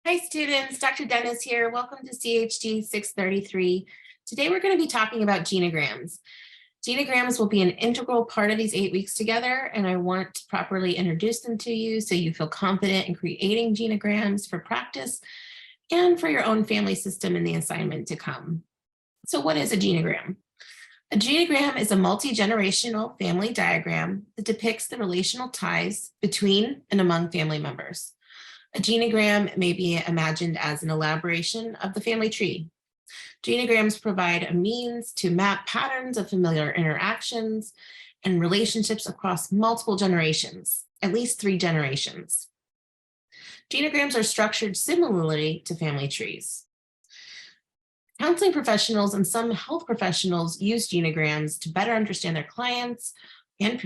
Hi students, Dr. Dennis here. Welcome to CHG 633. Today we're going to be talking about genograms. Genograms will be an integral part of these 8 weeks together, and I want to properly introduce them to you so you feel confident in creating genograms for practice and for your own family system in the assignment to come. So what is a genogram? A genogram is a multi-generational family diagram that depicts the relational ties between and among family members. A genogram may be imagined as an elaboration of the family tree. Genograms provide a means to map patterns of familiar interactions and relationships across multiple generations, at least 3 generations. Genograms are structured similarly to family trees. Counseling professionals and some health professionals use genograms to better understand their clients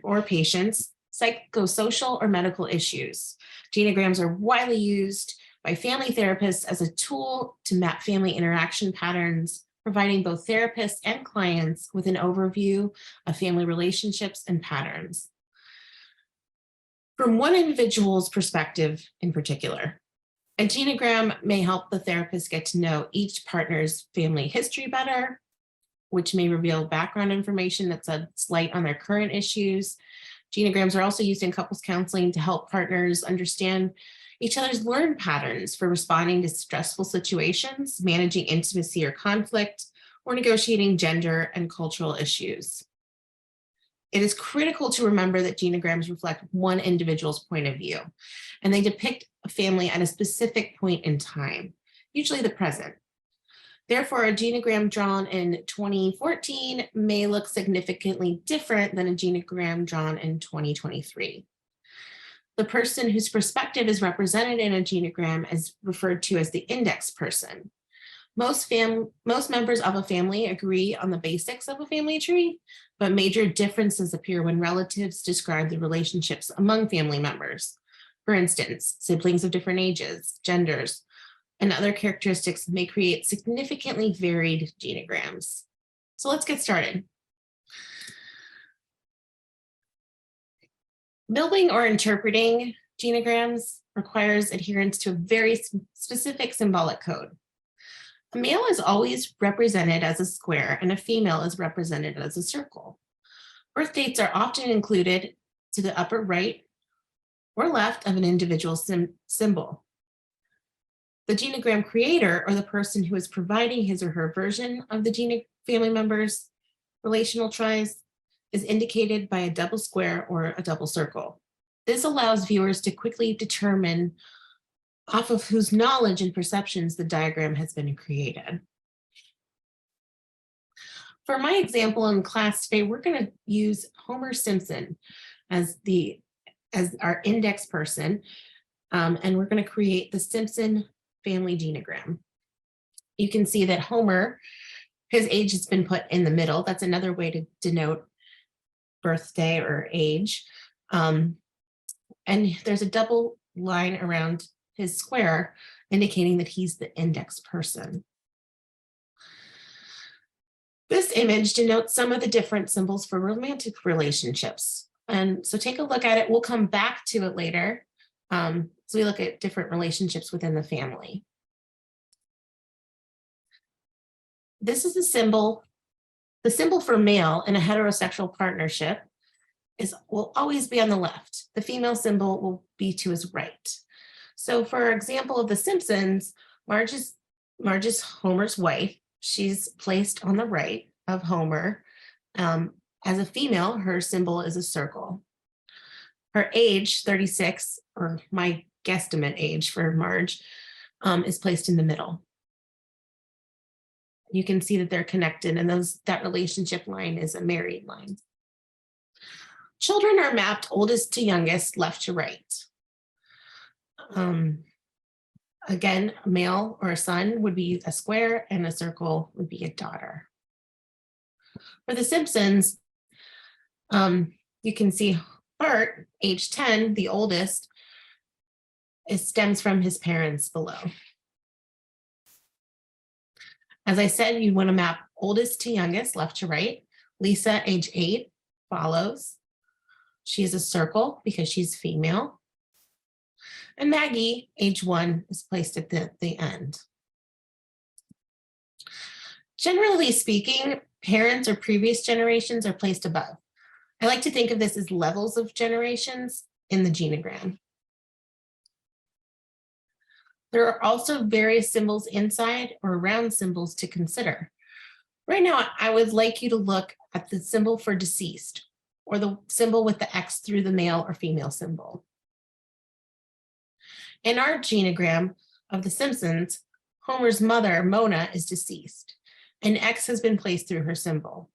or patients' psychosocial or medical issues. Genograms are widely used by family therapists as a tool to map family interaction patterns, providing both therapists and clients with an overview of family relationships and patterns. From one individual's perspective in particular, a genogram may help the therapist get to know each partner's family history better, which may reveal background information that sheds light on their current issues. Genograms are also used in couples counseling to help partners understand each other's learned patterns for responding to stressful situations, managing intimacy or conflict, or negotiating gender and cultural issues. It is critical to remember that genograms reflect one individual's point of view, and they depict a family at a specific point in time, usually the present. Therefore, a genogram drawn in 2014 may look significantly different than a genogram drawn in 2023. The person whose perspective is represented in a genogram is referred to as the index person. Most members of a family agree on the basics of a family tree, but major differences appear when relatives describe the relationships among family members. For instance, siblings of different ages, genders, and other characteristics may create significantly varied genograms. So let's get started. Building or interpreting genograms requires adherence to a very specific symbolic code. A male is always represented as a square and a female is represented as a circle. Birth dates are often included to the upper right or left of an individual symbol. The genogram creator, or the person who is providing his or her version of the family members' relational ties, is indicated by a double square or a double circle. This allows viewers to quickly determine off of whose knowledge and perceptions the diagram has been created. For my example in class today, we're going to use Homer Simpson as our index person, and we're going to create the Simpson family genogram. You can see that Homer, his age has been put in the middle. That's another way to denote birthday or age. And there's a double line around his square indicating that he's the index person. This image denotes some of the different symbols for romantic relationships. And so take a look at it. We'll come back to it later. So we look at different relationships within the family. This is the symbol. The symbol for male in a heterosexual partnership will always be on the left. The female symbol will be to his right. So for example of The Simpsons, Marge is Homer's wife. She's placed on the right of Homer. As a female, her symbol is a circle. Her age, 36, or my guesstimate age for Marge, is placed in the middle. You can see that they're connected, and that relationship line is a married line. Children are mapped oldest to youngest, left to right. Again, a male or a son would be a square, and a circle would be a daughter. For The Simpsons, you can see Bart, age 10, the oldest, it stems from his parents below. As I said, you want to map oldest to youngest, left to right. Lisa, age 8, follows. She is a circle because she's female. And Maggie, age 1, is placed at the end. Generally speaking, parents or previous generations are placed above. I like to think of this as levels of generations in the genogram. There are also various symbols inside or around symbols to consider. Right now, I would like you to look at the symbol for deceased, or the symbol with the X through the male or female symbol. In our genogram of The Simpsons, Homer's mother, Mona, is deceased. An X has been placed through her symbol.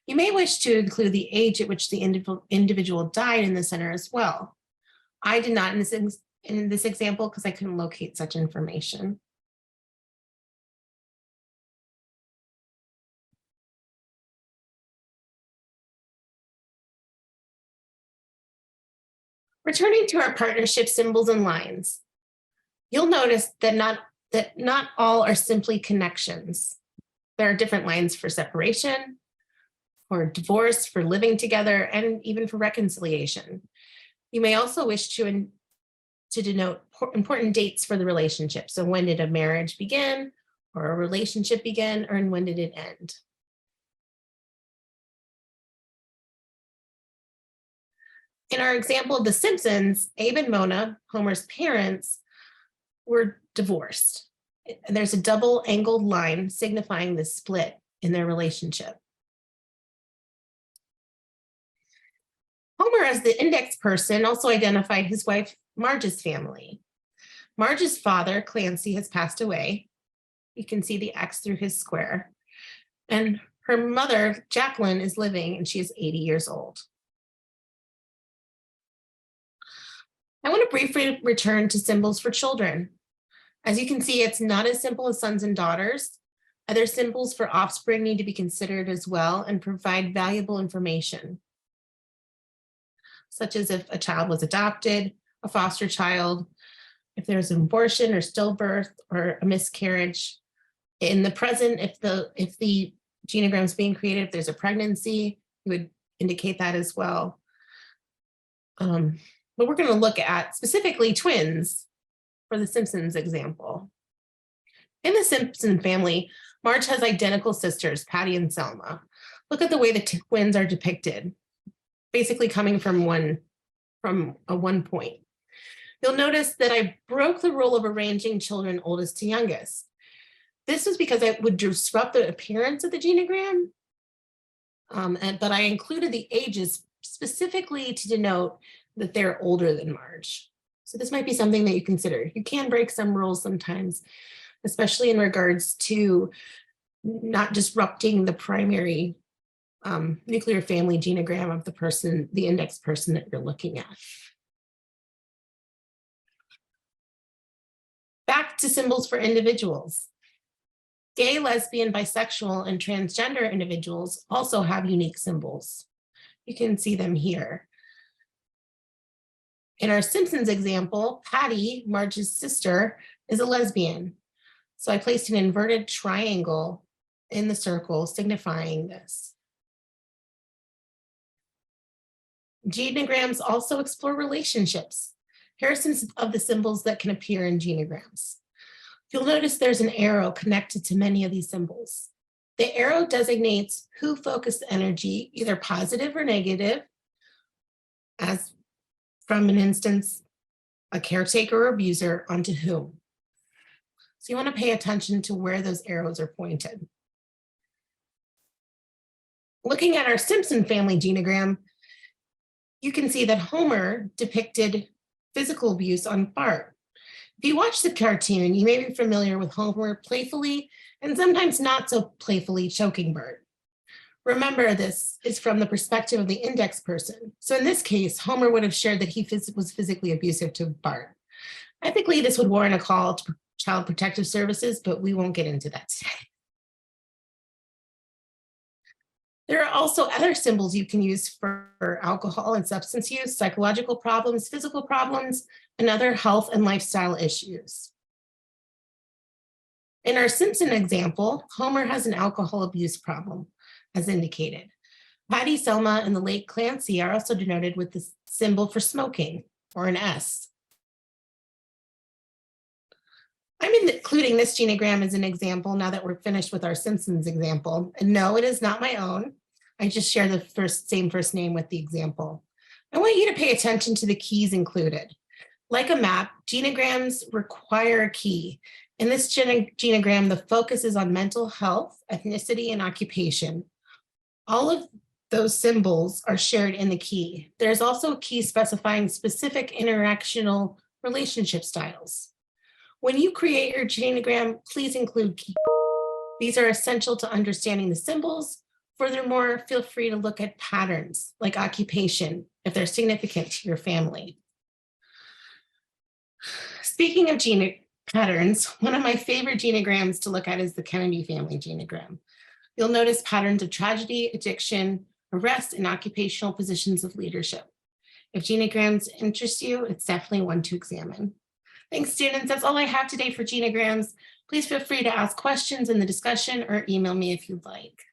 You may wish to include the age at which the individual died in the center as well. I did not in this example because I couldn't locate such information. Returning to our partnership symbols and lines, you'll notice that not all are simply connections. There are different lines for separation, for divorce, for living together, and even for reconciliation. You may also wish to denote important dates for the relationship. So when did a marriage begin, or a relationship begin, or when did it end? In our example of The Simpsons, Abe and Mona, Homer's parents, were divorced. And there's a double angled line signifying the split in their relationship. Homer, as the index person, also identified his wife Marge's family. Marge's father, Clancy, has passed away. You can see the X through his square. And her mother, Jacqueline, is living, and she is 80 years old. I want to briefly return to symbols for children. As you can see, it's not as simple as sons and daughters. Other symbols for offspring need to be considered as well and provide valuable information, such as if a child was adopted, a foster child, if there's an abortion or stillbirth or a miscarriage. In the present, if the genogram is being created, if there's a pregnancy, it would indicate that as well. But we're going to look at specifically twins for the Simpsons example. In the Simpson family, Marge has identical sisters, Patty and Selma. Look at the way the twins are depicted, basically coming from one point. You'll notice that I broke the rule of arranging children oldest to youngest. This was because it would disrupt the appearance of the genogram, but I included the ages specifically to denote that they're older than Marge. So this might be something that you consider. You can break some rules sometimes, especially in regards to not disrupting the primary nuclear family genogram of the index person that you're looking at. Back to symbols for individuals. Gay, lesbian, bisexual, and transgender individuals also have unique symbols. You can see them here. In our Simpsons example, Patty, Marge's sister, is a lesbian. So I placed an inverted triangle in the circle signifying this. Genograms also explore relationships. Here are some of the symbols that can appear in genograms. You'll notice there's an arrow connected to many of these symbols. The arrow designates who focused the energy, either positive or negative, as from an instance, a caretaker or abuser, onto whom. So you want to pay attention to where those arrows are pointed. Looking at our Simpson family genogram, you can see that Homer depicted physical abuse on Bart. If you watch the cartoon, you may be familiar with Homer playfully and sometimes not so playfully choking Bart. Remember, this is from the perspective of the index person. So in this case, Homer would have shared that he was physically abusive to Bart. Ethically, this would warrant a call to Child Protective Services, but we won't get into that today. There are also other symbols you can use for alcohol and substance use, psychological problems, physical problems, and other health and lifestyle issues. In our Simpson example, Homer has an alcohol abuse problem, as indicated. Patty, Selma, and the late Clancy are also denoted with the symbol for smoking, or an S. I'm including this genogram as an example now that we're finished with our Simpsons example. And no, it is not my own. I just share the same first name with the example. I want you to pay attention to the keys included. Like a map, genograms require a key. In this genogram, the focus is on mental health, ethnicity, and occupation. All of those symbols are shared in the key. There's also a key specifying specific interactional relationship styles. When you create your genogram, please include keys. These are essential to understanding the symbols. Furthermore, feel free to look at patterns like occupation if they're significant to your family. Speaking of patterns, one of my favorite genograms to look at is the Kennedy family genogram. You'll notice patterns of tragedy, addiction, arrest, and occupational positions of leadership. If genograms interest you, it's definitely one to examine. Thanks, students. That's all I have today for genograms. Please feel free to ask questions in the discussion or email me if you'd like.